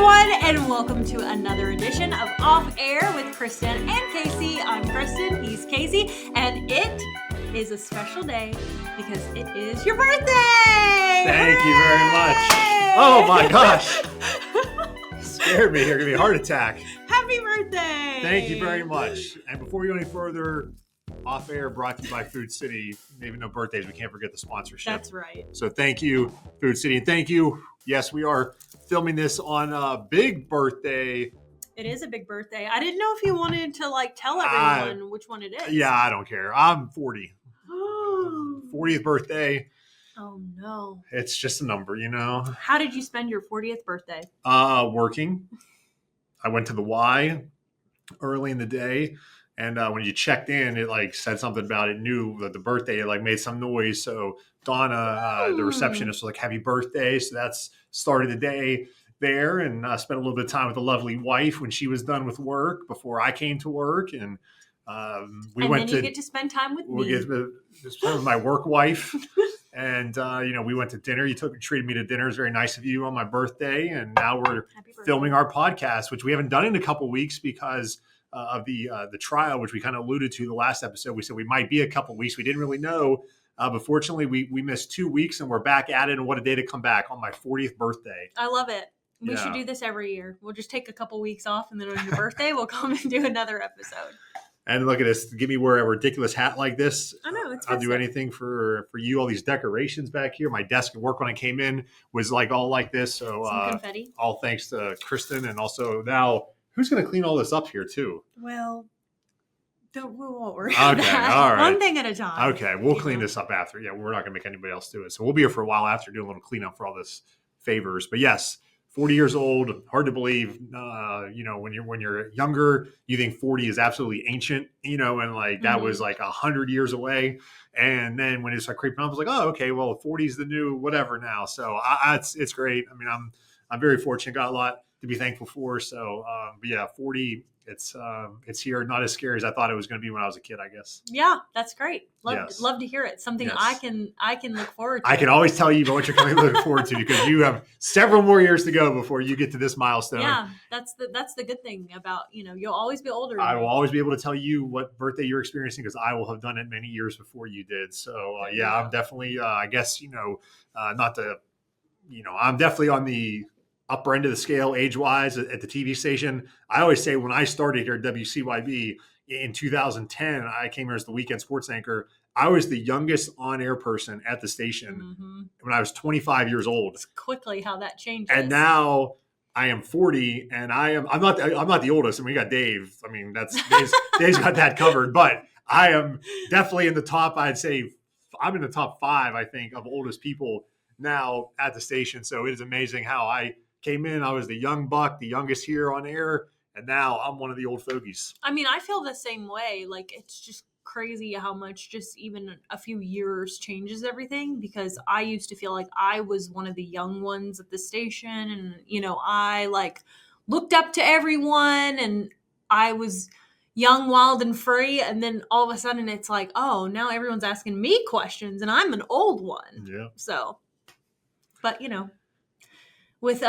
everyone, and welcome to another edition of Off Air with Kristen and Casey. I'm Kristen, he's Casey, and it is a special day because it is your birthday! Thank you very much. Oh my gosh. Scared me here. Give me a heart attack. Happy birthday! Thank you very much. And before we go any further, Off Air brought to you by Food City. Even though birthdays, we can't forget the sponsorship. That's right. So thank you, Food City. And thank you. Yes, we are filming this on a big birthday. It is a big birthday. I didn't know if you wanted to tell everyone which one it is. Yeah, I don't care. I'm 40. 40th birthday. Oh no. It's just a number, you know. How did you spend your 40th birthday? Working. I went to the Y early in the day. And when you checked in, it said something about it, knew that the birthday, it made some noise. So Donna, the receptionist, was like, happy birthday. So that's started the day there, and spent a little bit of time with a lovely wife when she was done with work before I came to work. And you get to spend time with me. We get to spend with my work wife. And, we went to dinner. You treated me to dinner. It was very nice of you on my birthday. And now we're filming our podcast, which we haven't done in a couple weeks because of the trial, which we kind of alluded to the last episode. We said we might be a couple weeks. We didn't really know. But fortunately, we missed 2 weeks and we're back at it. And what a day to come back on my 40th birthday. I love it. We should do this every year. We'll just take a couple weeks off, and then on your birthday, we'll come and do another episode. And look at this. Give me wear a ridiculous hat like this. I know. I'll do anything for you. All these decorations back here. My desk at work when I came in was all like this. So some confetti. All thanks to Kristen. And also now, who's going to clean all this up here too? Well, we won't worry about that. All right. One thing at a time. Okay, we'll clean this up after. Yeah, we're not going to make anybody else do it. So we'll be here for a while after doing a little cleanup for all this favors. But yes, 40 years old, hard to believe. When you're younger, you think 40 is absolutely ancient, and that was 100 years away. And then when it started creeping up, I was like, oh, okay, well, 40 is the new whatever now. So it's great. I mean, I'm very fortunate, got a lot to be thankful for. So, but yeah, 40. It's here, not as scary as I thought it was going to be when I was a kid, I guess. Yeah, that's great. Love to hear it. Something I can look forward to. I can always tell you about what you're looking forward to because you have several more years to go before you get to this milestone. Yeah, that's the good thing about, you'll always be older. I will always be able to tell you what birthday you're experiencing because I will have done it many years before you did. So I'm definitely, I guess, I'm definitely on the upper end of the scale age-wise at the TV station. I always say when I started here at WCYB in 2010, I came here as the weekend sports anchor. I was the youngest on-air person at the station when I was 25 years old. It's quickly how that changes. And now I am 40, and I'm not the oldest. I mean, we got Dave. I mean, Dave's got that covered. But I am definitely in the top. I'd say I'm in the top 5, I think, of oldest people now at the station. So it is amazing how I came in, I was the young buck, the youngest here on air, and now I'm one of the old fogies. I mean, I feel the same way. It's just crazy how much just even a few years changes everything, because I used to feel like I was one of the young ones at the station, and, I looked up to everyone, and I was young, wild, and free, and then all of a sudden it's oh, now everyone's asking me questions, and I'm an old one. Yeah. So, but, with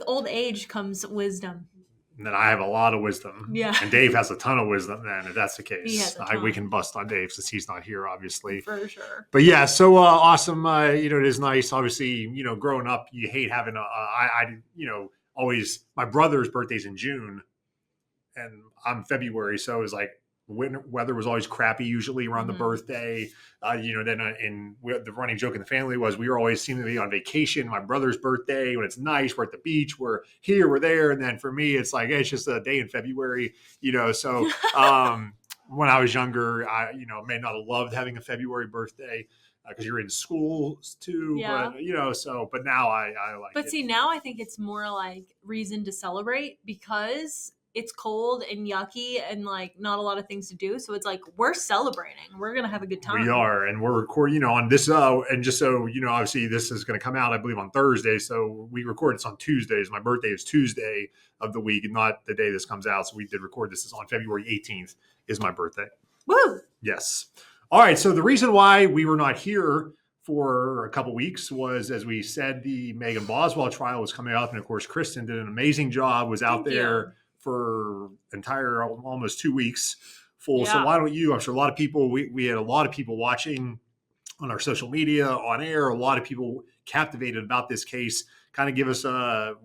old age comes wisdom. And then I have a lot of wisdom. Yeah. And Dave has a ton of wisdom then, if that's the case. He has a ton. We can bust on Dave since he's not here, obviously. For sure. But yeah, so awesome. It is nice. Obviously, growing up, you hate having always, my brother's birthday's in June and I'm February. So it was weather was always crappy usually around the birthday. The running joke in the family was we were always seeming to be on vacation. My brother's birthday, when it's nice, we're at the beach, we're here, we're there. And then for me, it's hey, it's just a day in February, so when I was younger, I may not have loved having a February birthday because you're in school too. Yeah. But now I like it. But see, now I think it's more reason to celebrate because it's cold and yucky and not a lot of things to do. So it's we're celebrating. We're going to have a good time. We are. And we're recording, on this, and just so, obviously this is going to come out, I believe on Thursday. So we record this on Tuesdays. My birthday is Tuesday of the week, not the day this comes out. So we did record this on February 18th is my birthday. Woo! Yes. All right. So the reason why we were not here for a couple weeks was, as we said, the Megan Boswell trial was coming up, and of course, Kristen did an amazing job. Was out Thank you. there for entire almost 2 weeks full. So Yeah. why don't you? I'm sure a lot of people. We had a lot of people watching on our social media, on air. A lot of people captivated about this case. Kind of give us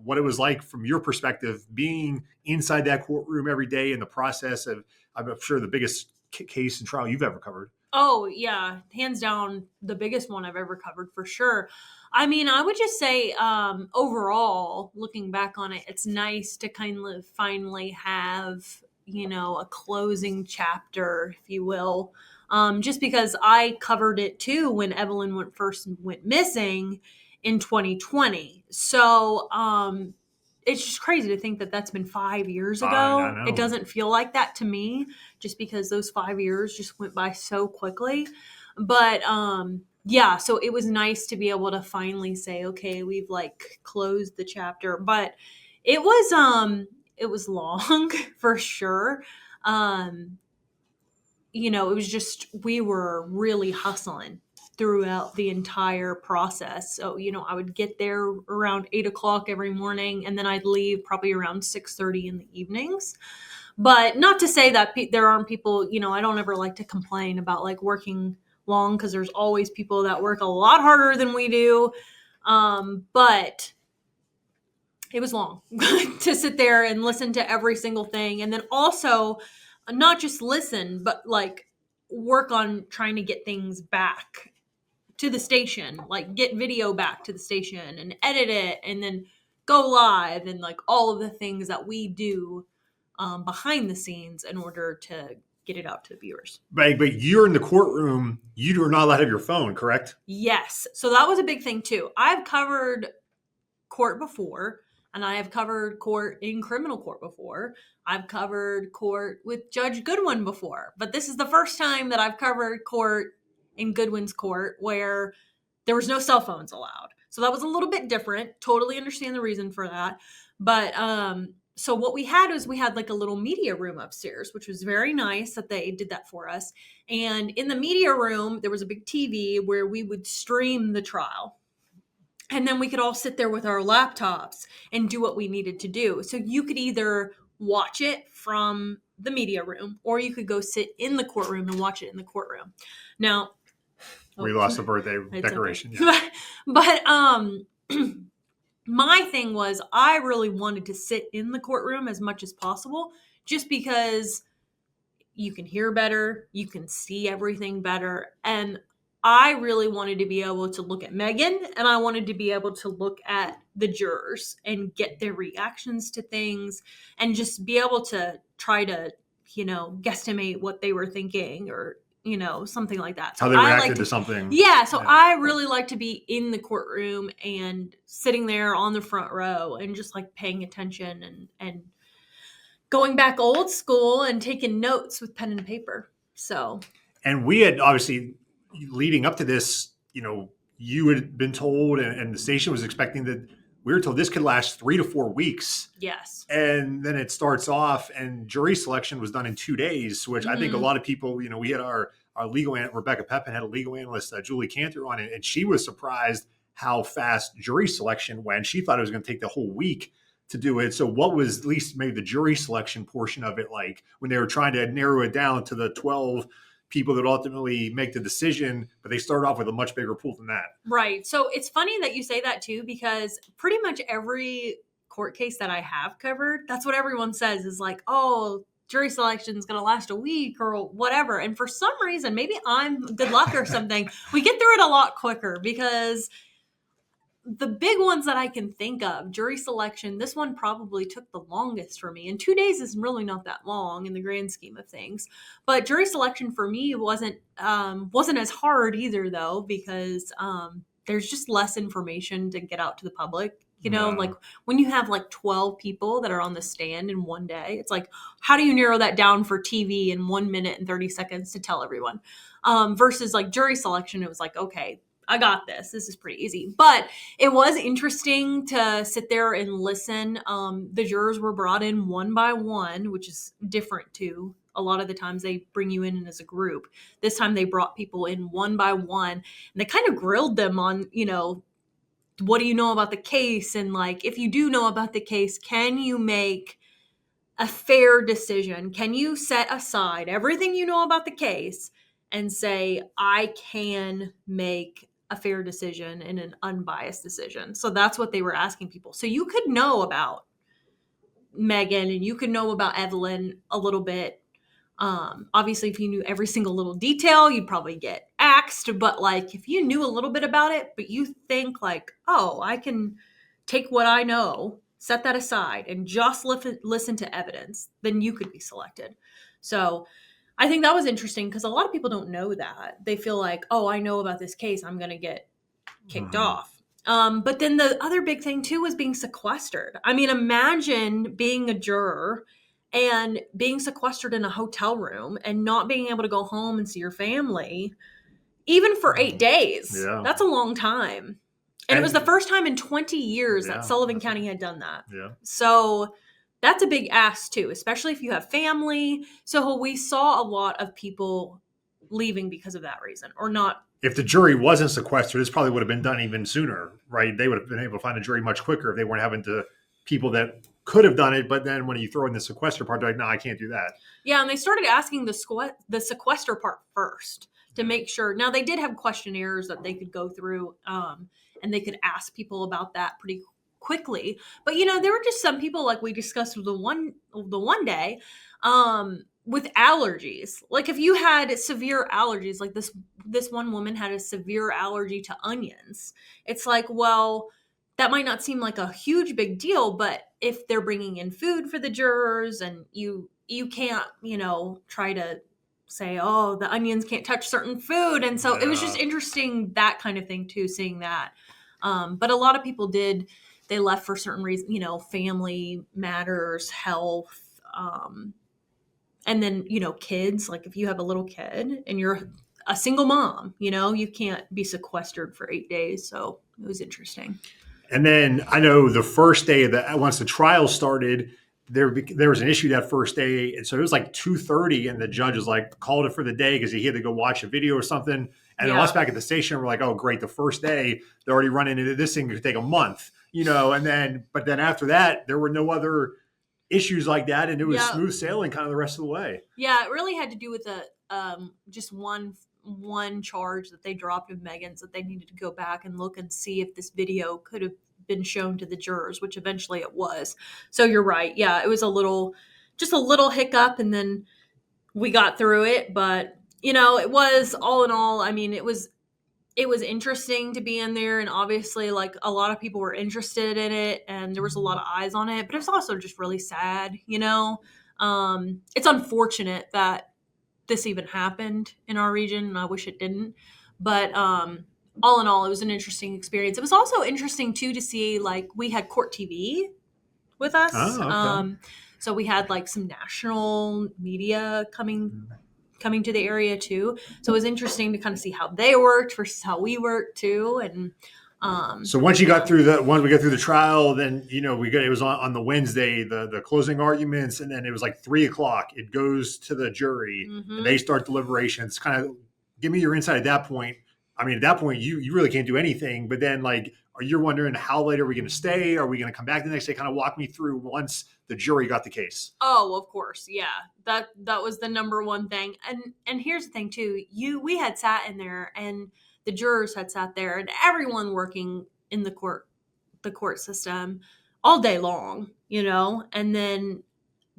what it was like from your perspective, being inside that courtroom every day in the process of, I'm sure, the biggest case and trial you've ever covered. Oh, yeah. Hands down, the biggest one I've ever covered for sure. I mean, I would just say, overall, looking back on it, it's nice to kind of finally have, a closing chapter, if you will. Just because I covered it too when Evelyn first went missing in 2020. So, it's just crazy to think that that's been 5 years I ago. It know. doesn't feel like that to me, just because those 5 years just went by so quickly. But yeah, so it was nice to be able to finally say, okay, we've like closed the chapter. But it was long for sure. It was just, we were really hustling throughout the entire process. So, I would get there around 8 o'clock every morning, and then I'd leave probably around 6:30 in the evenings. But not to say that there aren't people, I don't ever like to complain about like working long, because there's always people that work a lot harder than we do. But it was long to sit there and listen to every single thing. And then also not just listen, but like work on trying to get things back to the station, like get video back to the station and edit it and then go live, and like all of the things that we do behind the scenes in order to get it out to the viewers. But you're in the courtroom. You are not allowed to have your phone, correct? Yes. So that was a big thing too. I've covered court before, and I have covered court in criminal court before. I've covered court with Judge Goodwin before, but this is the first time that I've covered court in Goodwin's court where there was no cell phones allowed. So that was a little bit different. Totally understand the reason for that. But so what we had was, we had like a little media room upstairs, which was very nice that they did that for us. And in the media room, there was a big TV where we would stream the trial. And then we could all sit there with our laptops and do what we needed to do. So you could either watch it from the media room, or you could go sit in the courtroom and watch it in the courtroom. Now, We lost the birthday decoration. Okay. Yeah. But my thing was, I really wanted to sit in the courtroom as much as possible, just because you can hear better, you can see everything better. And I really wanted to be able to look at Megan, and I wanted to be able to look at the jurors and get their reactions to things, and just be able to try to, guesstimate what they were thinking, or, something like that. So how they reacted to something. Yeah. So I really like to be in the courtroom and sitting there on the front row and just like paying attention and going back old school and taking notes with pen and paper. So. And we had obviously, leading up to this, you had been told, and the station was expecting that, we were told this could last 3 to 4 weeks. Yes. And then it starts off, and jury selection was done in 2 days, which I think a lot of people, we had our legal analyst, Rebecca Pepin, had a legal analyst, Julie Cantor, on it, and she was surprised how fast jury selection went. She thought it was going to take the whole week to do it. So what was at least maybe the jury selection portion of it like, when they were trying to narrow it down to the 12 people that ultimately make the decision, but they start off with a much bigger pool than that. Right. So it's funny that you say that too, because pretty much every court case that I have covered, that's what everyone says, is like, oh, jury selection is going to last a week or whatever. And for some reason, maybe I'm good luck or something, we get through it a lot quicker, because the big ones that I can think of, jury selection, this one probably took the longest for me. And 2 days is really not that long in the grand scheme of things. But jury selection for me wasn't as hard either, though, because there's just less information to get out to the public. Like when you have like 12 people that are on the stand in one day, it's like, how do you narrow that down for TV in 1 minute and 30 seconds to tell everyone? Versus like jury selection, it was like, okay, I got this. This is pretty easy. But it was interesting to sit there and listen. The jurors were brought in one by one, which is different too. a lot of the times they bring you in as a group. This time they brought people in one by one, and they kind of grilled them on, what do you know about the case? And like, if you do know about the case, can you make a fair decision? Can you set aside everything you know about the case and say, I can make a fair decision and an unbiased decision? So that's what they were asking people. So you could know about Megan and you could know about Evelyn a little bit. Obviously, if you knew every single little detail, you'd probably get axed. But like, if you knew a little bit about it, but you think like, oh, I can take what I know, set that aside, and just listen to evidence, then you could be selected. So I think that was interesting because a lot of people don't know that. They feel like, oh, I know about this case, I'm going to get kicked off. But then the other big thing too was being sequestered. I mean, imagine being a juror and being sequestered in a hotel room and not being able to go home and see your family, even for 8 days. Yeah. That's a long time. And it was the first time in 20 years that Sullivan County had done that. Yeah. So that's a big ask too, especially if you have family. So we saw a lot of people leaving because of that reason, or not. If the jury wasn't sequestered, this probably would have been done even sooner, right? They would have been able to find a jury much quicker if they weren't having to people that could have done it. But then when you throw in the sequester part, they're like, no, I can't do that. Yeah, and they started asking the sequester part first to make sure. Now, they did have questionnaires that they could go through, and they could ask people about that pretty quickly. But, there were just some people, like we discussed the one day, with allergies. Like if you had severe allergies, like this one woman had a severe allergy to onions. It's like, well, that might not seem like a huge big deal, but if they're bringing in food for the jurors and you can't, try to say, oh, the onions can't touch certain food. And so it was just interesting, that kind of thing too, seeing that. But a lot of people they left for certain reasons, family matters, health, and then, kids, like if you have a little kid and you're a single mom, you can't be sequestered for 8 days. So it was interesting. And then I know the first day once the trial started, there was an issue that first day. And so it was like 2:30 and the judge was like, called it for the day because he had to go watch a video or something. And us back at the station, we're like, oh, great. The first day they're already running into this thing. It could take a month, but then after that, there were no other issues like that, and it was smooth sailing kind of the rest of the way. Yeah, it really had to do with just one charge that they dropped of Megan's, that they needed to go back and look and see if this video could have been shown to the jurors, which eventually it was. So you're right. Yeah, it was just a little hiccup, and then we got through it. But it was all in all, I mean, it was interesting to be in there, and obviously like a lot of people were interested in it and there was a lot of eyes on it, but it's also just really sad. It's unfortunate that this even happened in our region, and I wish it didn't, but all in all, it was an interesting experience. It was also interesting too to see, like, we had Court TV with us. Okay. So we had like some national media coming to the area too. So it was interesting to kind of see how they worked versus how we worked too. And so once we got through the trial, then it was on the Wednesday, the closing arguments, and then it was like 3:00. It goes to the jury, and they start deliberations. Kind of give me your insight at that point. I mean, at that point, you really can't do anything. But then, like, you're wondering how late are we going to stay? Are we going to come back the next day? Kind of walk me through once the jury got the case. Oh, of course. Yeah. That was the number one thing. And here's the thing too. We had sat in there, and the jurors had sat there, and everyone working in the court system all day long, and then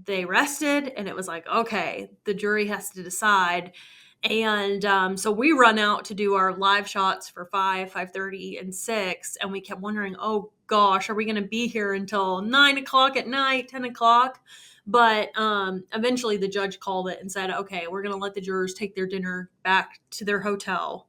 they rested, and it was like, okay, the jury has to decide. And so we run out to do our live shots for 5:30, and 6, and we kept wondering, oh gosh, are we going to be here until 9:00 at night, 10:00? But eventually the judge called it and said, okay, we're going to let the jurors take their dinner back to their hotel.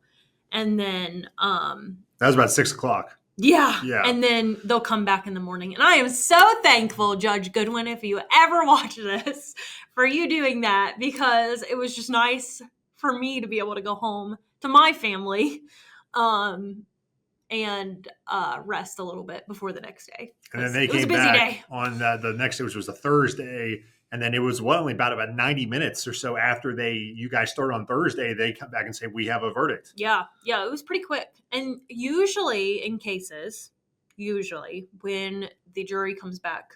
And then that was about 6:00. Yeah. And then they'll come back in the morning. And I am so thankful, Judge Goodwin, if you ever watch this, for you doing that, because it was just nice for me to be able to go home to my family and rest a little bit before the next day. And then they came back on the next day, which was a Thursday, And then it was only about 90 minutes or so after you guys start on Thursday, they come back and say, we have a verdict. Yeah. Yeah. It was pretty quick. And usually in cases, when the jury comes back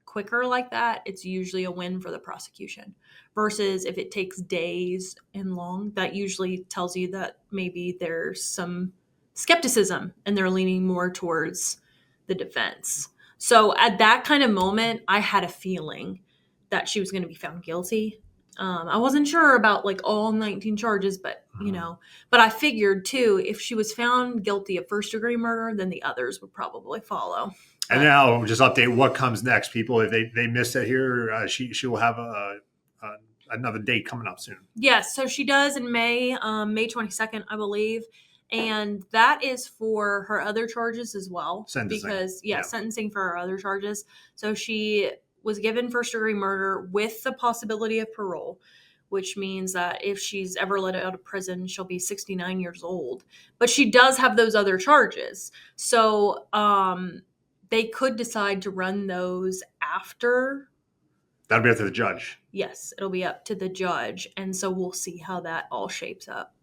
quicker like that, it's usually a win for the prosecution. Versus if it takes days and long, that usually tells you that maybe there's some skepticism and they're leaning more towards the defense. So at that kind of moment, I had a feeling that she was going to be found guilty. I wasn't sure about like all 19 charges, but but I figured too, if she was found guilty of first degree murder, then the others would probably follow. And now just update what comes next, people. If they missed it here, she will have another date coming up soon. Yes, so she does in May 22nd, I believe. And that is for her other charges as well. Sentencing. Because, sentencing for her other charges. So she was given first degree murder with the possibility of parole, which means that if she's ever let out of prison, she'll be 69 years old. But she does have those other charges. So they could decide to run those after. That'll be up to the judge. Yes, it'll be up to the judge. And so we'll see how that all shapes up.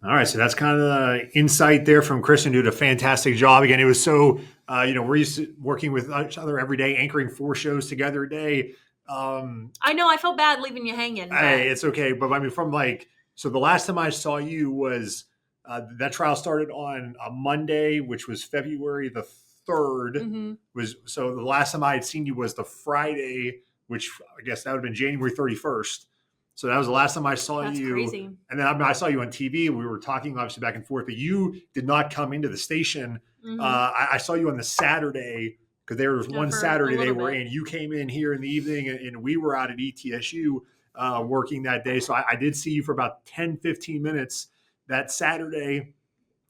All right, so that's kind of the insight there from Kristen, who did a fantastic job. Again, it was so, we're used to working with each other every day, anchoring 4 shows together a day. I know, I felt bad leaving you hanging. Hey, it's okay. But I mean, so the last time I saw you was, that trial started on a Monday, which was February the 3rd. Mm-hmm. So the last time I had seen you was the Friday, which I guess that would have been January 31st. So that was the last time I saw That's you. Crazy. And then I saw you on TV. We were talking obviously back and forth, but you did not come into the station. Mm-hmm. I saw you on the Saturday because there was one Saturday they were in. You came in here in the evening and we were out at ETSU working that day. So I did see you for about 10, 15 minutes that Saturday,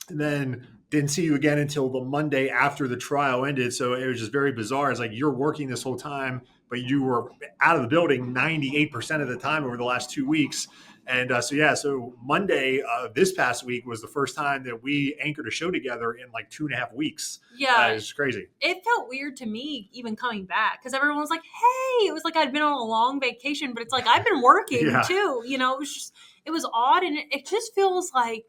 and then didn't see you again until the Monday after the trial ended. So it was just very bizarre. It's like you're working this whole time, but you were out of the building 98% of the time over the last 2 weeks. And so Monday this past week was the first time that we anchored a show together in like 2.5 weeks. Yeah. It's crazy. It felt weird to me even coming back because everyone was like, hey, it was like I'd been on a long vacation, but it's like I've been working too. It was odd. And it just feels like,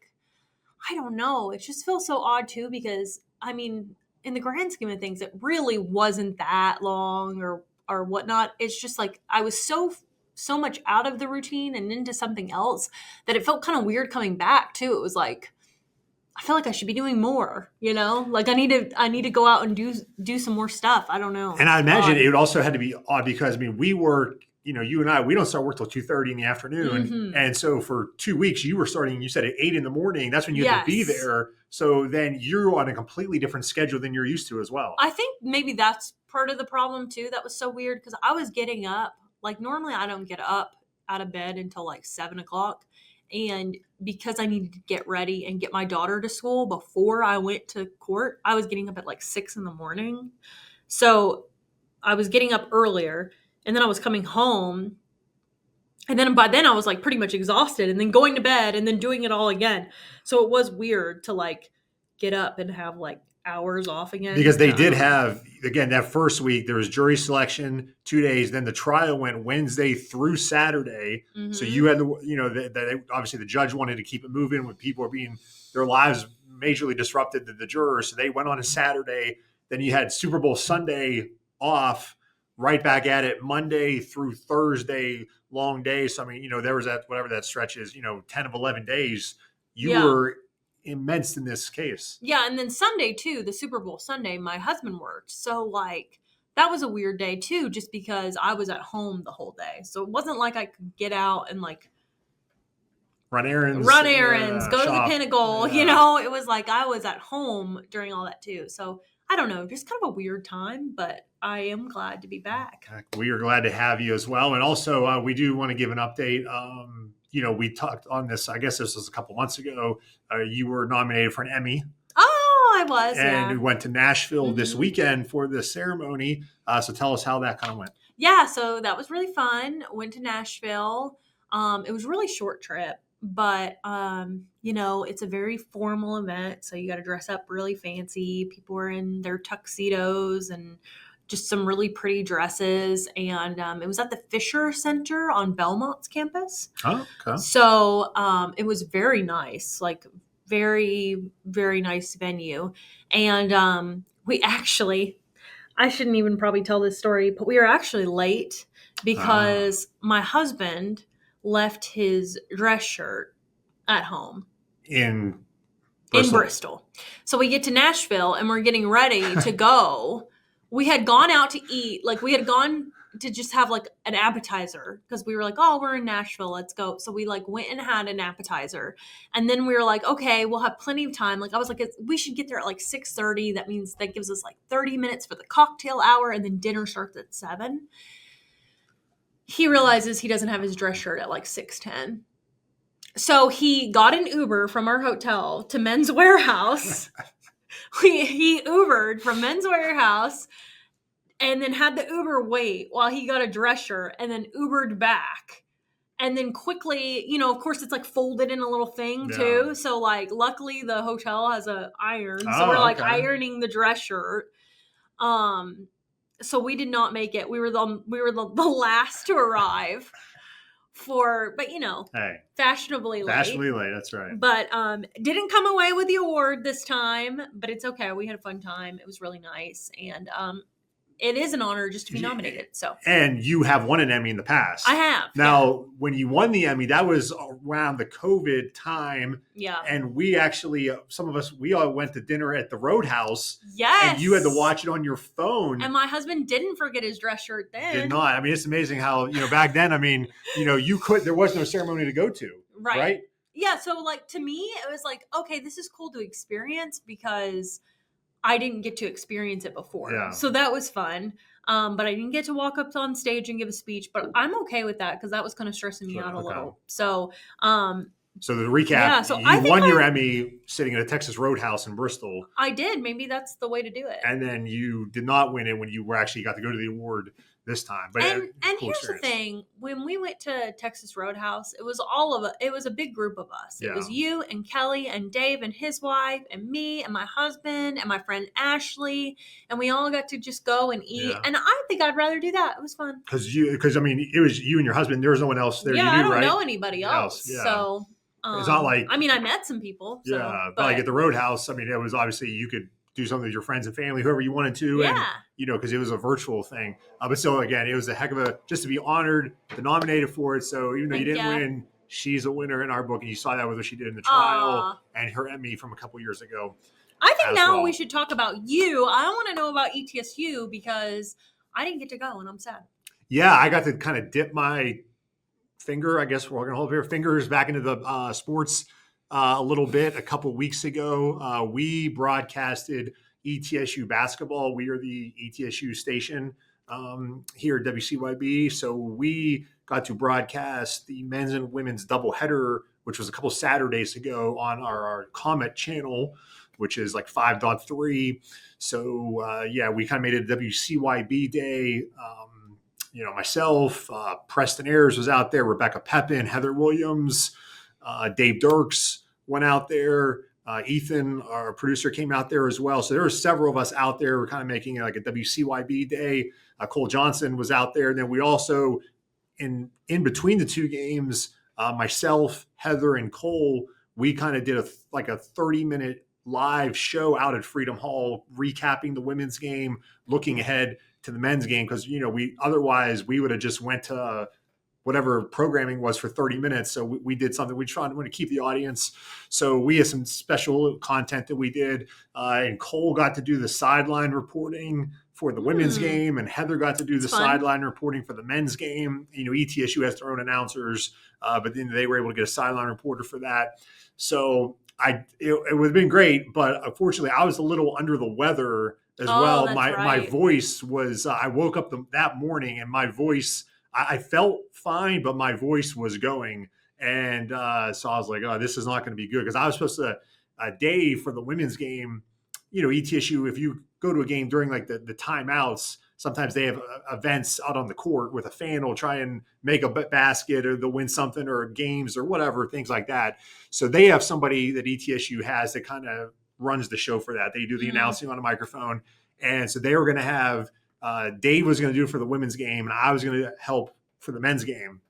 I don't know. It just feels so odd too because, I mean, in the grand scheme of things, it really wasn't that long or whatnot. It's just like I was so much out of the routine and into something else that it felt kind of weird coming back too. It was like, I feel like I should be doing more, like I need to go out and do some more stuff. I don't know. And I imagine it also had to be odd because, I mean, we work, you and I, we don't start work till 2:30 in the afternoon. Mm-hmm. And so for 2 weeks, you were starting, you said at 8 a.m. That's when you had to be there. So then you're on a completely different schedule than you're used to as well. I think maybe that's part of the problem too. That was so weird because I was getting up. Like normally I don't get up out of bed until like 7 o'clock. And because I needed to get ready and get my daughter to school before I went to court, I was getting up at like 6 a.m. So I was getting up earlier and then I was coming home. And then by then I was like pretty much exhausted and then going to bed and then doing it all again. So it was weird to like get up and have like hours off again. Because they did have, again, that first week, there was jury selection 2 days. Then the trial went Wednesday through Saturday. Mm-hmm. So you had obviously the judge wanted to keep it moving when people are their lives majorly disrupted to the jurors. So they went on a Saturday. Then you had Super Bowl Sunday off, right back at it Monday through Thursday, long days. So, I mean, there was whatever that stretch is, 10 of 11 days. You were immense in this case. Yeah, and then Sunday too, the Super Bowl Sunday, my husband worked. So like that was a weird day too, just because I was at home the whole day. So it wasn't like I could get out and like run errands, go shop. to the Pinnacle. It was like I was at home during all that too. So I don't know, just kind of a weird time, but I am glad to be back. We are glad to have you as well. And also we do want to give an update. We talked on this, I guess this was a couple months ago. You were nominated for an Emmy. Oh, I was. And we went to Nashville this weekend for the ceremony. So tell us how that kind of went. Yeah, so that was really fun. Went to Nashville. It was a really short trip, but it's a very formal event. So you got to dress up really fancy. People were in their tuxedos and just some really pretty dresses. And it was at the Fisher Center on Belmont's campus. Oh, okay. So it was very nice, like very, very nice venue. And we actually, I shouldn't even probably tell this story, but we were actually late because my husband left his dress shirt at home In in Bristol. Bristol. So we get to Nashville and we're getting ready to go. We had gone out to eat. Like we had gone to just have like an appetizer because we were like, oh, we're in Nashville. Let's go. So we like went and had an appetizer. And then we were like, okay, we'll have plenty of time. Like I was like, we should get there at like 6:30. That means that gives us like 30 minutes for the cocktail hour. And then dinner starts at 7. He realizes he doesn't have his dress shirt at like 6:10. So he got an Uber from our hotel to Men's Warehouse. He Ubered from Men's Warehouse and then had the Uber wait while he got a dress shirt and then Ubered back. And then quickly, you know, of course it's like folded in a little thing too. So like luckily the hotel has a iron. So we're like ironing the dress shirt. So we did not make it. We were the last to arrive. But you know, fashionably late. Fashionably late, that's right. But didn't come away with the award this time, but it's okay. We had a fun time. It was really nice. And it is an honor just to be nominated. So, and you have won an Emmy in the past. I have. Now, when you won the Emmy, that was around the COVID time. Yeah. And we actually, some of us, we all went to dinner at the Roadhouse. Yes. And you had to watch it on your phone. And my husband didn't forget his dress shirt then. Did not. I mean, it's amazing how, you know, back then, I mean, you know, there was no ceremony to go to. Right? Yeah. So, like, to me, it was like, okay, this is cool to experience because I didn't get to experience it before. Yeah. So that was fun. But I didn't get to walk up on stage and give a speech, but I'm okay with that because that was kind of stressing me out a little. So, so the recap, so you won your Emmy sitting at a Texas Roadhouse in Bristol. I did. Maybe that's the way to do it. And then you did not win it when you actually got to go to the award this time. But and cool here's experience. The thing, when we went to Texas Roadhouse, it was it was a big group of us. Yeah. It was you and Kelly and Dave and his wife and me and my husband and my friend Ashley, and we all got to just go and eat. Yeah. And I think I'd rather do that. It was fun. Because I mean, it was you and your husband. There was no one else there. Yeah, you knew, I don't right? know anybody else. Yeah. So it's not like, I mean, I met some people. So, yeah, but like at the Roadhouse, I mean, it was obviously you could do something with your friends and family, whoever you wanted to. Yeah. And, you know, because it was a virtual thing. But so, again, it was a heck of just to be honored, to nominated for it. So even though you didn't win, she's a winner in our book. And you saw that with what she did in the trial and her Emmy from a couple years ago. I think now we should talk about you. I want to know about ETSU because I didn't get to go and I'm sad. Yeah, I got to kind of dip my finger, I guess we're going to hold here, fingers back into the sports a little bit. A couple weeks ago, we broadcasted ETSU basketball. We are the ETSU station here at WCYB. So we got to broadcast the men's and women's doubleheader, which was a couple Saturdays ago on our Comet channel, which is like 5.3. So we kind of made it a WCYB day. You know, myself, Preston Ayers was out there, Rebecca Pepin, Heather Williams, Dave Dirks went out there. Ethan, our producer, came out there as well. So there were several of us out there. We're kind of making it like a WCYB day. Cole Johnson was out there. And then we also, in between the two games, myself, Heather, and Cole, we kind of did a 30-minute live show out at Freedom Hall, recapping the women's game, looking ahead to the men's game. Because, you know, otherwise we would have just went to whatever programming was for 30 minutes. So we did something. We tried to keep the audience. So we had some special content that we did. And Cole got to do the sideline reporting for the women's game, and Heather got to do the sideline reporting for the men's game. You know, ETSU has their own announcers, but then they were able to get a sideline reporter for that. So it would have been great, but unfortunately I was a little under the weather as well. My voice was, I woke up that morning and my voice, I felt fine, but my voice was going. And so I was like, oh, this is not going to be good. Because I was supposed to, Dave, for the women's game, you know, ETSU, if you go to a game during like the timeouts, sometimes they have events out on the court with a fan will try and make a basket or they'll win something or games or whatever, things like that. So they have somebody that ETSU has that kind of runs the show for that. They do the announcing on a microphone. And so they were going to have Dave was going to do it for the women's game, and I was going to help for the men's game.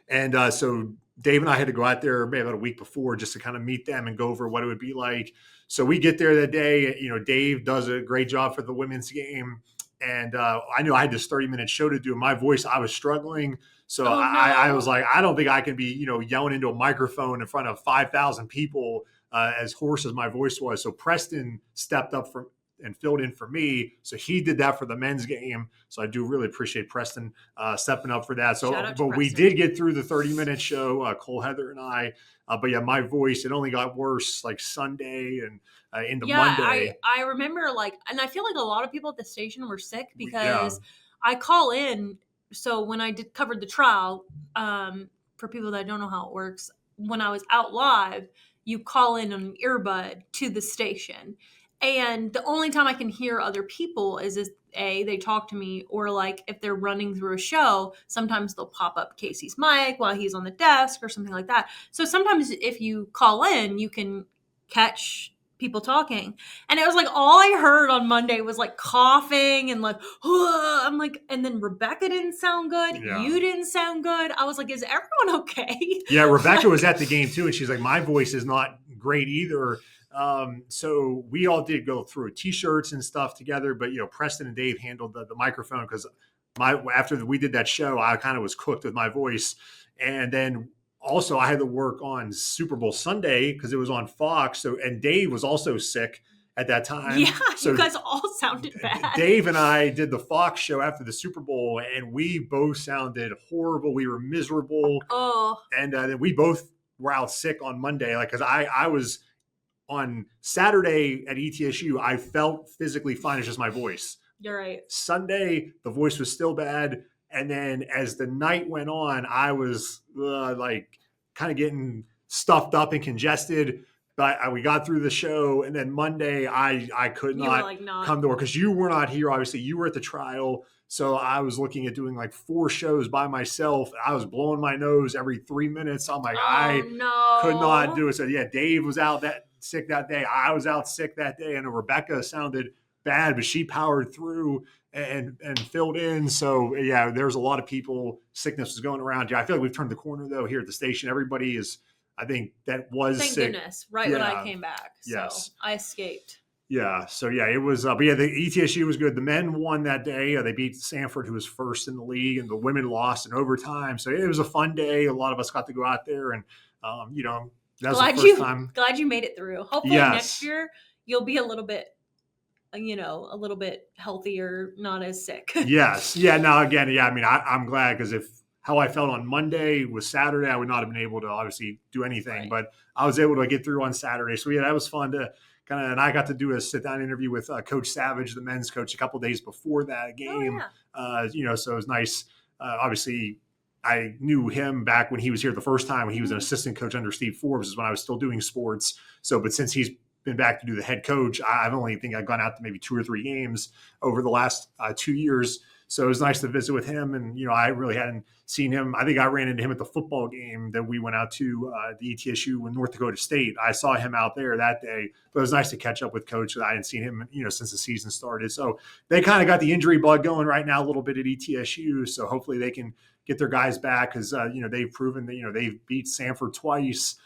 And so Dave and I had to go out there maybe about a week before just to kind of meet them and go over what it would be like. So we get there that day. Dave does a great job for the women's game. And I knew I had this 30-minute show to do. My voice, I was struggling. So Oh, I no. was like, I don't think I can be, yelling into a microphone in front of 5,000 people as hoarse as my voice was. So Preston stepped up and filled in for me. So he did that for the men's game. So I do really appreciate Preston stepping up for that. So, Shout out to but we Preston. did get through the 30-minute show, Cole, Heather, and I. But yeah, my voice, it only got worse like Sunday and into Monday. I remember and I feel like a lot of people at the station were sick Yeah. because I call in. So when I covered the trial, for people that don't know how it works, when I was out live, you call in on an earbud to the station. And the only time I can hear other people is they talk to me, or like if they're running through a show, sometimes they'll pop up Casey's mic while he's on the desk or something like that. So sometimes if you call in, you can catch people talking. And it was like all I heard on Monday was like coughing and like, I'm like, and then Rebecca didn't sound good. Yeah. You didn't sound good. I was like, is everyone okay? Yeah, Rebecca was at the game too, and she's like, my voice is not great either. So we all did go through T-shirts and stuff together, but Preston and Dave handled the microphone because after we did that show, I kind of was cooked with my voice, and then also I had to work on Super Bowl Sunday because it was on Fox. So and Dave was also sick at that time. Yeah, so you guys all sounded bad. Dave and I did the Fox show after the Super Bowl, and we both sounded horrible. We were miserable. Oh, And then we both were out sick on Monday. Like, because I was on Saturday at ETSU, I felt physically fine. It's just my voice. you're right. Sunday, the voice was still bad. And then as the night went on, I was like kind of getting stuffed up and congested. But we got through the show. And then Monday, I could You not were like not. come to work because you were not here. Obviously, you were at the trial. So I was looking at doing like 4 shows by myself. I was blowing my nose every 3 minutes. I'm like, I no. could not do it. So yeah, Dave was out sick that day. I was out sick that day. And Rebecca sounded bad, but she powered through and filled in. So yeah, there's a lot of people, sickness was going around. Yeah, I feel like we've turned the corner though here at the station. Everybody is, I think that was Thank sick. goodness, right when I came back. So Yes. I escaped. Yeah. So yeah, it was, but yeah, the ETSU was good. The men won that day. They beat Sanford, who was first in the league, and the women lost in overtime. So it was a fun day. A lot of us got to go out there, and that was the first time. Glad you made it through. Hopefully next year you'll be a little bit healthier, not as sick. Yes. Yeah. Now again, yeah. I mean, I'm glad because if how I felt on Monday was Saturday, I would not have been able to obviously do anything, Right. but I was able to get through on Saturday. So yeah, that was fun to kind of, and I got to do a sit down interview with Coach Savage, the men's coach, a couple of days before that game. Oh, yeah. So it was nice. Obviously, I knew him back when he was here the first time when he was an assistant coach under Steve Forbes, is when I was still doing sports. So, but since he's been back to do the head coach, I've only think I've gone out to maybe 2 or 3 games over the last 2 years. So it was nice to visit with him. And, I really hadn't seen him. I think I ran into him at the football game that we went out to, the ETSU in North Dakota State. I saw him out there that day, but it was nice to catch up with Coach. I hadn't seen him, since the season started. So they kind of got the injury bug going right now a little bit at ETSU. So hopefully they can get their guys back because, they've proven that, they've beat Sanford twice.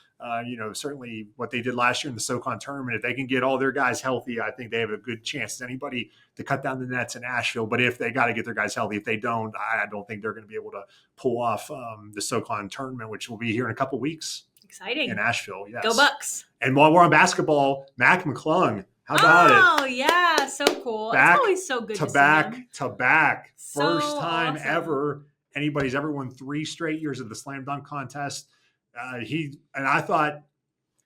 Certainly what they did last year in the SoCon tournament, if they can get all their guys healthy, I think they have a good chance as anybody to cut down the nets in Asheville. But if they got to get their guys healthy, if they don't, I don't think they're going to be able to pull off the SoCon tournament, which will be here in a couple of weeks. Exciting. In Asheville, yes. Go Bucks. And while we're on basketball, Mac McClung, how about it? Oh, yeah, so cool. It's always so good to see him. To back. So First time awesome. ever anybody's ever won 3 straight years of the slam dunk contest. I thought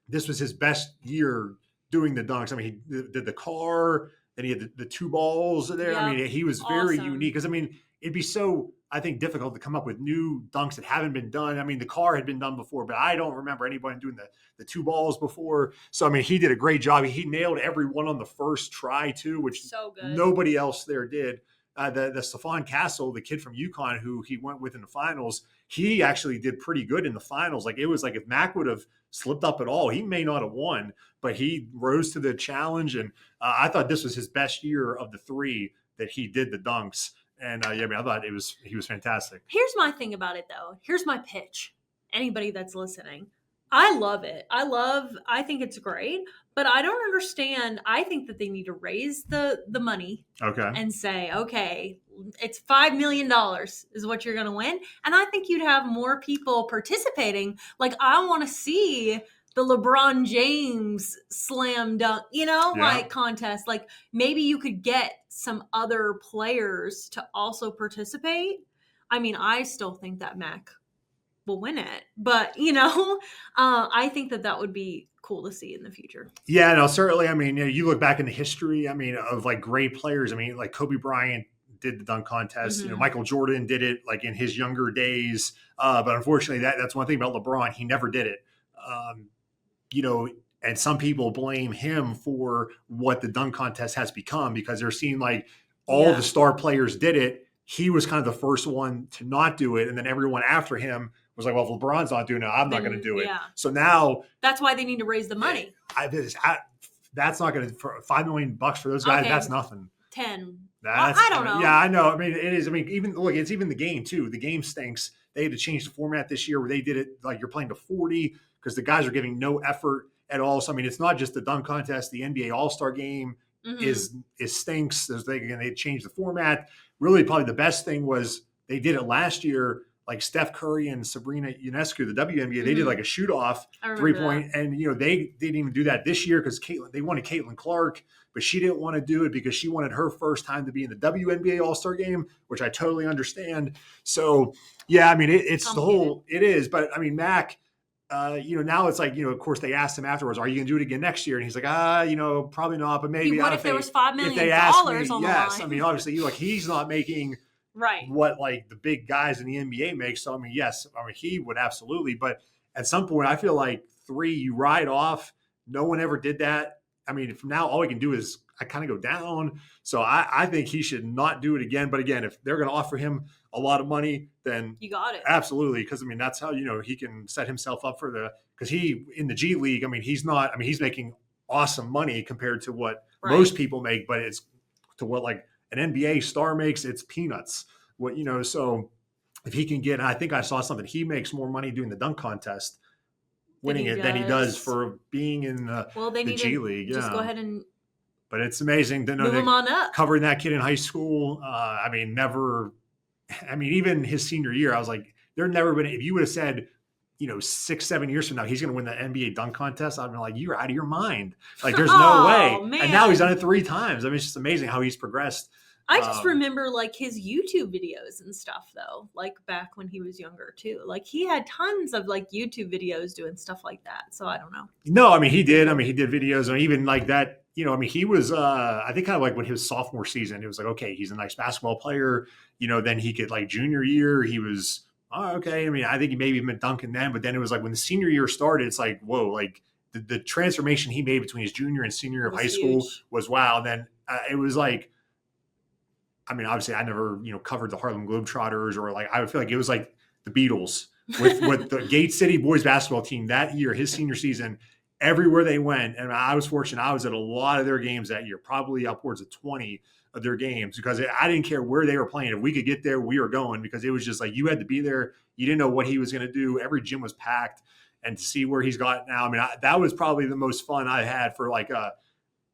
this was his best year doing the dunks. I mean, he did the car, and he had the 2 balls there. Yeah. I mean, he was very Awesome. unique because, I mean, it'd be so, I think, difficult to come up with new dunks that haven't been done. I mean, the car had been done before, but I don't remember anybody doing the 2 balls before. So, I mean, he did a great job. He nailed every one on the first try too, which so good. Nobody else there did. The Stephon Castle, the kid from UConn who he went with in the finals, he actually did pretty good in the finals. Like, it was like if Mac would have slipped up at all, he may not have won, but he rose to the challenge. And I thought this was his best year of the 3. that he did the dunks. And yeah, I mean, I thought he was fantastic. Here's my thing about it, though. Here's my pitch. Anybody that's listening, I love it. I think it's great, but I don't understand. I think that they need to raise the money Okay. and say, okay, it's $5 million is what you're going to win. And I think you'd have more people participating. Like, I want to see the LeBron James slam dunk, like contest. Like, maybe you could get some other players to also participate. I mean, I still think that Mac will win it, but I think that would be cool to see in the future. Yeah, no, certainly. I mean, you look back into history. I mean, of like great players. I mean, like Kobe Bryant did the dunk contest. Mm-hmm. Michael Jordan did it like in his younger days. But unfortunately, that's one thing about LeBron. He never did it. And some people blame him for what the dunk contest has become because they're seeing like all the star players did it. He was kind of the first one to not do it. And then everyone after him was like, well, if LeBron's not doing it, I'm not going to do it. Yeah. So now that's why they need to raise the money. That's not going to, for $5 million for those guys. Okay. That's nothing. 10. I don't know. Yeah, I know. I mean, it is. I mean, it's even the game too. The game stinks. They had to change the format this year where they did it like you're playing to 40 because the guys are giving no effort at all. So, I mean, it's not just the dunk contest. The NBA All-Star game is stinks. They changed the format. Really, probably the best thing was they did it last year. Like Steph Curry and Sabrina Ionescu, the WNBA, they did like a shoot-off 3-point. And, they didn't even do that this year because they wanted Caitlin Clark, but she didn't want to do it because she wanted her first time to be in the WNBA All-Star game, which I totally understand. So, yeah, I mean, it's the whole – it is. But, I mean, Mac – now it's like, of course they asked him afterwards, are you going to do it again next year? And he's like, probably not, but maybe. What if there was $5 million on the yes, line? I mean, obviously, he's not making what like the big guys in the NBA make. So, I mean, yes, he would absolutely. But at some point, I feel like 3, you ride off. No one ever did that. I mean, from now, all we can do is I kind of go down. So I think he should not do it again. But again, if they're going to offer him a lot of money, then you got it. Absolutely. Because I mean, that's how, he can set himself up for because he in the G League, I mean, he's making awesome money compared to what most people make, but it's to what like an NBA star makes, it's peanuts. So if he can get, and I think I saw something, he makes more money doing the dunk contest, winning it than he does for being in the G League. Just go ahead and. But it's amazing to know move him on up. Covering that kid in high school. Even his senior year, I was like, there never been, if you would have said, 6-7 years from now, he's going to win the NBA dunk contest, I'd be like, you're out of your mind. Like, there's no way. Man. And now he's done it 3 times. I mean, it's just amazing how he's progressed. I just remember like his YouTube videos and stuff though, like back when he was younger too. Like he had tons of like YouTube videos doing stuff like that. So I don't know. No, I mean, he did. I mean, he did videos and even like that, he was, I think kind of like when his sophomore season, it was like, okay, he's a nice basketball player. Then he could like junior year, he was, okay. I mean, I think he maybe been dunking then, but then it was like when the senior year started, it's like, whoa, like the transformation he made between his junior and senior year of high school was wow. And then it was like, I mean, obviously I never, covered the Harlem Globetrotters or like, I would feel like it was like the Beatles with the Gate City boys basketball team that year, his senior season, everywhere they went. And I was fortunate. I was at a lot of their games that year, probably upwards of 20 of their games because I didn't care where they were playing. If we could get there, we were going because it was just like, you had to be there. You didn't know what he was going to do. Every gym was packed and to see where he's got now. I mean, that was probably the most fun I had for like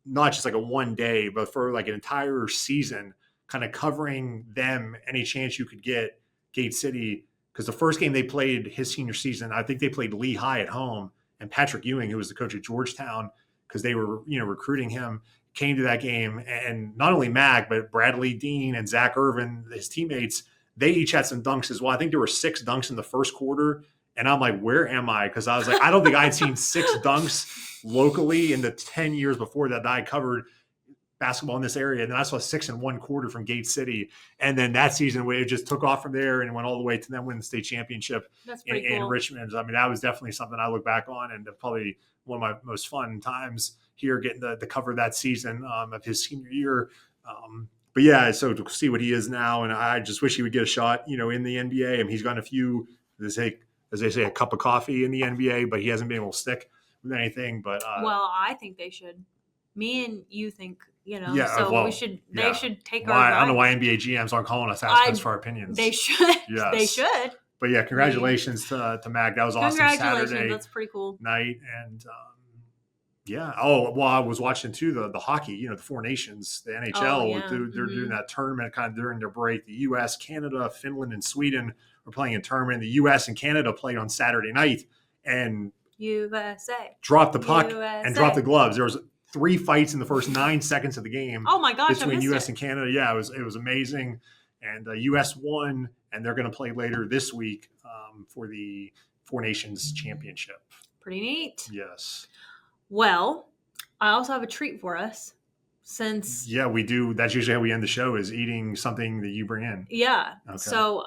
not just like a one day, but for like an entire season, kind of covering them any chance you could get Gate City. Because the first game they played his senior season, I think they played Lehigh at home. And Patrick Ewing, who was the coach at Georgetown, because they were, recruiting him, came to that game. And not only Mac, but Bradley Dean and Zach Irvin, his teammates, they each had some dunks as well. I think there were 6 dunks in the first quarter. And I'm like, where am I? Because I was like, I don't think I had seen 6 dunks locally in the 10 years before that I covered basketball in this area. And then I saw 6 in one quarter from Gate City. And then that season, it just took off from there and went all the way to them winning the state championship in Richmond. I mean, that was definitely something I look back on and probably one of my most fun times here getting to cover that season of his senior year. But yeah, so to see what he is now, and I just wish he would get a shot, in the NBA. I mean, he's gotten a few, as they say, a cup of coffee in the NBA, but he hasn't been able to stick with anything. But well, I think they should. Me and you think you know. Yeah, So well, we should yeah. they should take our Why, I advice. don't know why NBA GMs aren't calling us asking us for our opinions. They should. Yes. They should. But yeah, congratulations to Mag. That was awesome Congratulations. Saturday That's pretty cool. night. And yeah. Oh, well, I was watching too the hockey, you know, the Four Nations, the NHL. Oh, yeah. They're doing that tournament kind of during their break. The US, Canada, Finland, and Sweden are playing a tournament. The US and Canada played on Saturday night and USA. dropped the puck USA. and dropped the gloves. There was 3 fights in the first 9 seconds of the game. Oh my gosh, between US it. and Canada. Yeah, it was amazing. And US won, and they're going to play later this week for the Four Nations Championship. Pretty neat. Yes. Well, I also have a treat for us since. Yeah, we do. That's usually how we end the show, is eating something that you bring in. Yeah. Okay. So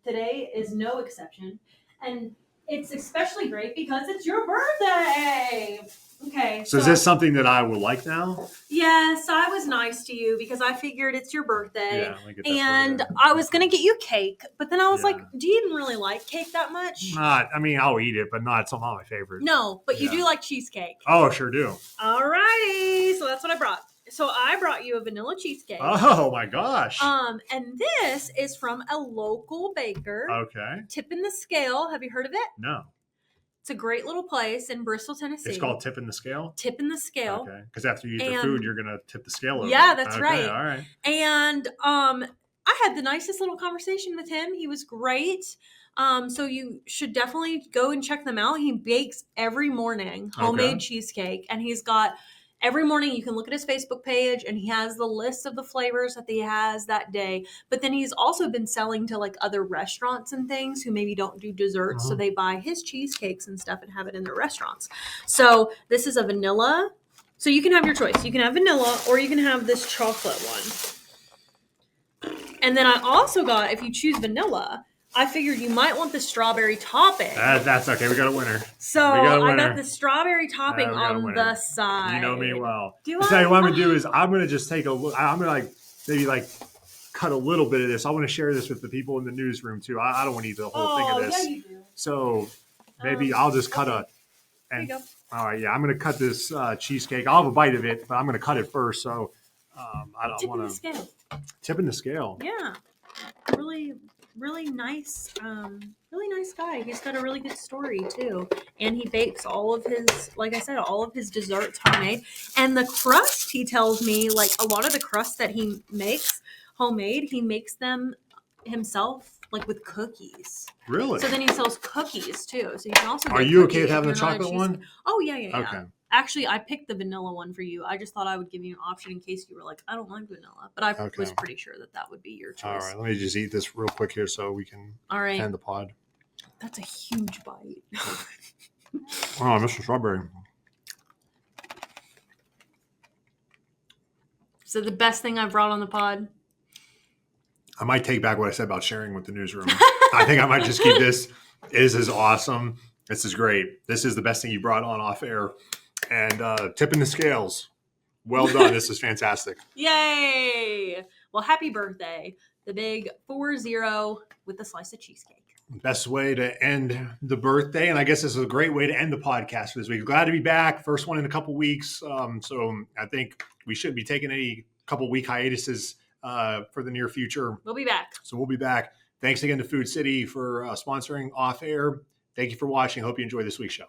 today is no exception. And it's especially great because it's your birthday. Okay. So is this something that I will like now? Yes, I was nice to you because I figured it's your birthday. Yeah, let me get that and for you. I was going to get you cake, but then I was Yeah. like, do you even really like cake that much? I mean, I'll eat it, but it's not my favorite. No, but you Yeah. do like cheesecake. Oh, sure do. All righty. So that's what I brought. So I brought you a vanilla cheesecake. Oh my gosh. And this is from a local baker. Okay. Tipping the Scale. Have you heard of it? No. It's a great little place in Bristol, Tennessee. It's called Tipping the Scale? Tipping the Scale. Okay. Because after you eat the food, you're going to tip the scale over. Yeah, that's okay, right. All right. And I had the nicest little conversation with him. He was great. So you should definitely go and check them out. He bakes every morning homemade cheesecake, and he's got every morning you can look at his Facebook page, and he has the list of the flavors that he has that day. But then he's also been selling to like other restaurants and things who maybe don't do desserts. So they buy his cheesecakes and stuff and have it in their restaurants. So this is a vanilla. So you can have your choice. You can have vanilla or you can have this chocolate one. And then I also got, if you choose vanilla, I figured you might want the strawberry topping. That's okay. We got a winner. So I got the strawberry topping on the side. You know me well. Do I'll tell you what I'm going to do is I'm going to just take a look. I'm going to maybe cut a little bit of this. I want to share this with the people in the newsroom too. I don't want to eat the whole thing of this. Yeah, you do. So maybe I'll just cut a. There you go. All right, yeah, I'm going to cut this cheesecake. I'll have a bite of it, but I'm going to cut it first. So I don't want to. Tipping the scale. Yeah. Really nice, really nice guy. He's got a really good story too. And he bakes all of his, like I said, all of his desserts homemade. And the crust, he tells me, like a lot of the crust that he makes homemade, he makes them himself, like with cookies. Really? So then he sells cookies too. So you can also. Are you okay with having the chocolate one? Oh yeah. Okay. Actually, I picked the vanilla one for you. I just thought I would give you an option in case you were like, I don't like vanilla. But I was pretty sure that would be your choice. All right, let me just eat this real quick here so we can end the pod. That's a huge bite. Oh, I missed the strawberry. So the best thing I brought on the pod? I might take back what I said about sharing with the newsroom. I think I might just keep this. This is awesome. This is great. This is the best thing you brought on off air. And tipping the scales. Well done. This is fantastic. Yay. Well, happy birthday. The big 4-0 with a slice of cheesecake. Best way to end the birthday. And I guess this is a great way to end the podcast for this week. Glad to be back. First one in a couple weeks. So I think we shouldn't be taking any couple week hiatuses for the near future. We'll be back. So we'll be back. Thanks again to Food City for sponsoring Off Air. Thank you for watching. Hope you enjoyed this week's show.